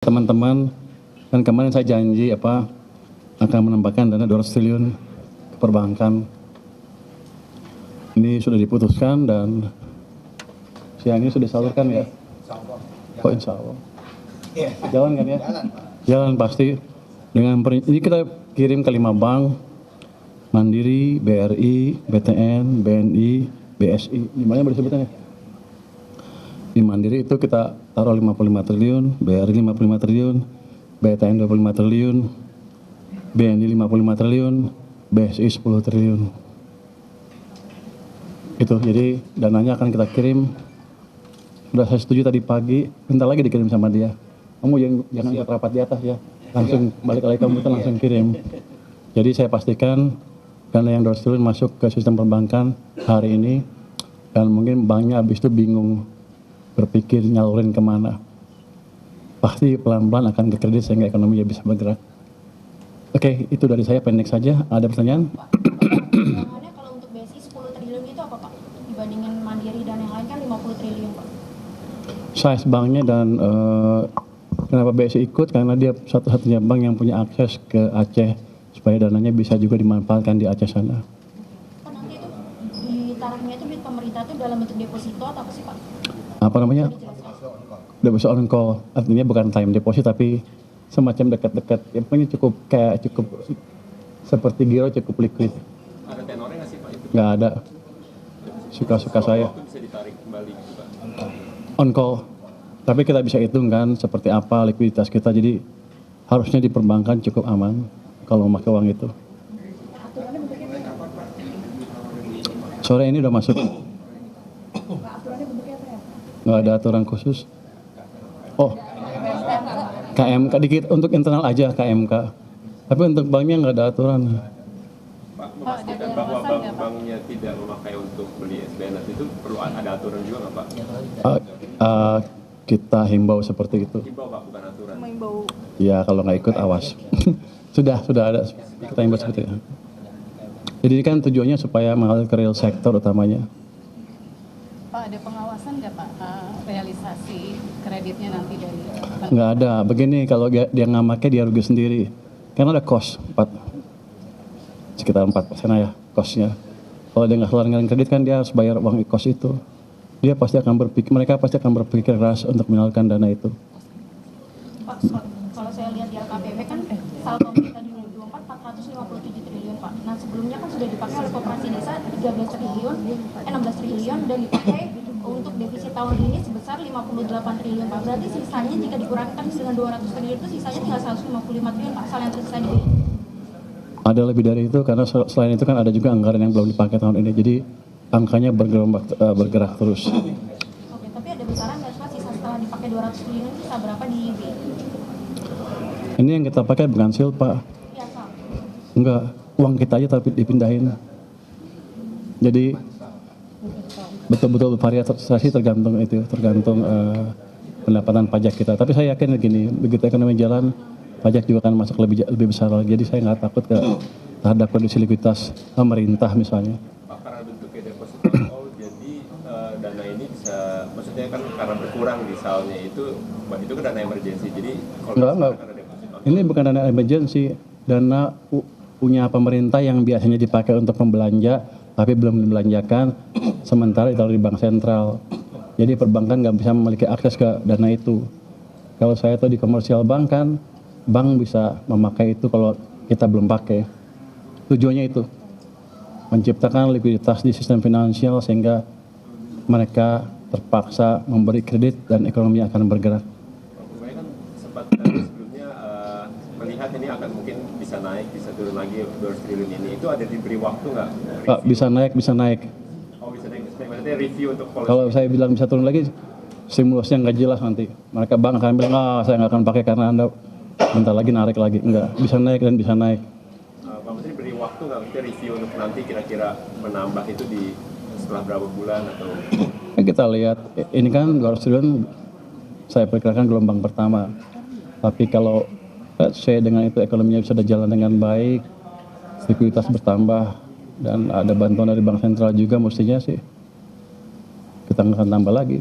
teman-teman, dan kemarin saya janji akan menambahkan dana 200 triliun ke perbankan. Ini sudah diputuskan dan siang ini sudah disalurkan ya. Oh, insya Allah. Jalan kan ya? Jalan pasti. Ini kita kirim ke 5 bank, Mandiri, BRI, BTN, BNI, BSI. Di mana boleh sebutannya? Di Mandiri itu kita taruh 55 triliun, BRI 55 triliun, BTN 25 triliun, BNI 55 triliun, BSI 10 triliun. Itu, jadi dananya akan kita kirim. Sudah saya setuju tadi pagi, bentar lagi dikirim sama dia. Kamu jangan ikut rapat di atas ya, langsung balik lagi komputer langsung kirim. Jadi saya pastikan dana yang 200 triliun masuk ke sistem perbankan hari ini, dan mungkin banknya habis itu bingung berpikir nyalurin kemana. Pasti pelan-pelan akan ke kredit sehingga ekonominya bisa bergerak. Oke, itu dari saya, pendek saja. Ada pertanyaan? Pertimbangannya kalau untuk BSI 10 triliun itu apa Pak? Dibandingin Mandiri dan yang lain kan 50 triliun Pak. Size banknya dan kenapa BSI ikut? Karena dia satu-satunya bank yang punya akses ke Aceh supaya dananya bisa juga dimanfaatkan di Aceh sana. Kan nanti itu ditaruhnya itu duit pemerintah itu dalam bentuk deposito atau apa sih Pak? Apa namanya? Deposit on call, artinya bukan time deposit tapi semacam dekat-dekat. Ya, pokoknya cukup seperti giro, cukup liquid. Ada tenornya nggak sih Pak? Nggak ada. Suka-suka saya. Itu bisa ditarik kembali gitu Pak. On call. Tapi kita bisa hitung kan seperti apa likuiditas kita. Jadi harusnya di perbankan cukup aman kalau memakai uang itu. Sore ini udah masuk. Nggak ada aturan khusus. Oh, KMK dikit untuk internal aja KMK. Tapi untuk banknya nggak ada aturan. Pak, memastikan bahwa bank-banknya tidak memakai untuk beli SBN itu perlu ada aturan juga nggak Pak? Kita himbau seperti itu. Himbau Pak, bukan aturan. Ya kalau nggak ikut awas. sudah ada kita himbau seperti itu. Jadi kan tujuannya supaya mengalir ke real sektor utamanya. Pak, ada pengawasan nggak Pak realisasi kreditnya nanti dari bank? Nggak ada. Begini, kalau dia nggak pakai dia rugi sendiri. Karena ada cost sekitar 4% ya costnya. Kalau dia nggak keluarin kredit kan dia harus bayar uang cost itu. Mereka pasti akan berpikir keras untuk menyalurkan dana itu. Pak, kalau saya lihat di LKPP kan saldo kita di 2024 457 triliun Pak. Nah sebelumnya kan sudah dipakai oleh Koperasi Desa 16 triliun dan dipakai untuk defisit tahun ini sebesar 58 triliun Pak. Berarti sisanya jika dikurangkan dengan 200 triliun itu sisanya tinggal 155 triliun Pak. Sal yang tersisa di Ada lebih dari itu karena selain itu kan ada juga anggaran yang belum dipakai tahun ini. Jadi angkanya bergerak terus. Oke, tapi ada besaran nggak Pak sisa setelah dipakai 200 triliun sisa berapa di BI? Ini yang kita pakai bukan sil Pak. Iya Pak. Enggak, uang kita aja tapi dipindahin. Jadi betul-betul variasi tergantung pendapatan pajak kita. Tapi saya yakin begini, begitu ekonomi jalan, pajak juga akan masuk lebih besar lagi. Jadi saya nggak takut terhadap kondisi likuiditas pemerintah misalnya. Pak, karena bentuknya deposit jadi dana ini bisa, maksudnya kan karena berkurang di salnya itu kan dana emergency. Jadi kalau Enggak. Ini bukan dana emergency, dana punya pemerintah yang biasanya dipakai untuk pembelanja, tapi belum dibelanjakan, sementara ditaruh di bank sentral. Jadi perbankan nggak bisa memiliki akses ke dana itu. Kalau saya tahu di komersial bank kan, bank bisa memakai itu kalau kita belum pakai. Tujuannya itu, menciptakan likuiditas di sistem finansial sehingga mereka terpaksa memberi kredit dan ekonomi akan bergerak. Saya kan sempat tadi sebelumnya melihat ini akan mungkin bisa naik, bisa turun lagi 200 triliun ini. Itu ada diberi waktu nggak? Pak, bisa naik. Oh bisa naik. Maksudnya review untuk policy. Kalau saya bilang bisa turun lagi, stimulusnya nggak jelas nanti. Mereka bank akan bilang, saya nggak akan pakai karena Anda bentar lagi narik lagi. Enggak, bisa naik dan bisa naik. Pak Menteri beri waktu nggak untuk review untuk nanti kira-kira menambah itu setelah berapa bulan atau? Kita lihat, ini kan 200 triliun saya perkirakan gelombang pertama. Tapi kalau saya dengan itu ekonominya bisa berjalan dengan baik, likuiditas bertambah, dan ada bantuan dari bank sentral juga, mestinya sih kita nggak akan tambah lagi.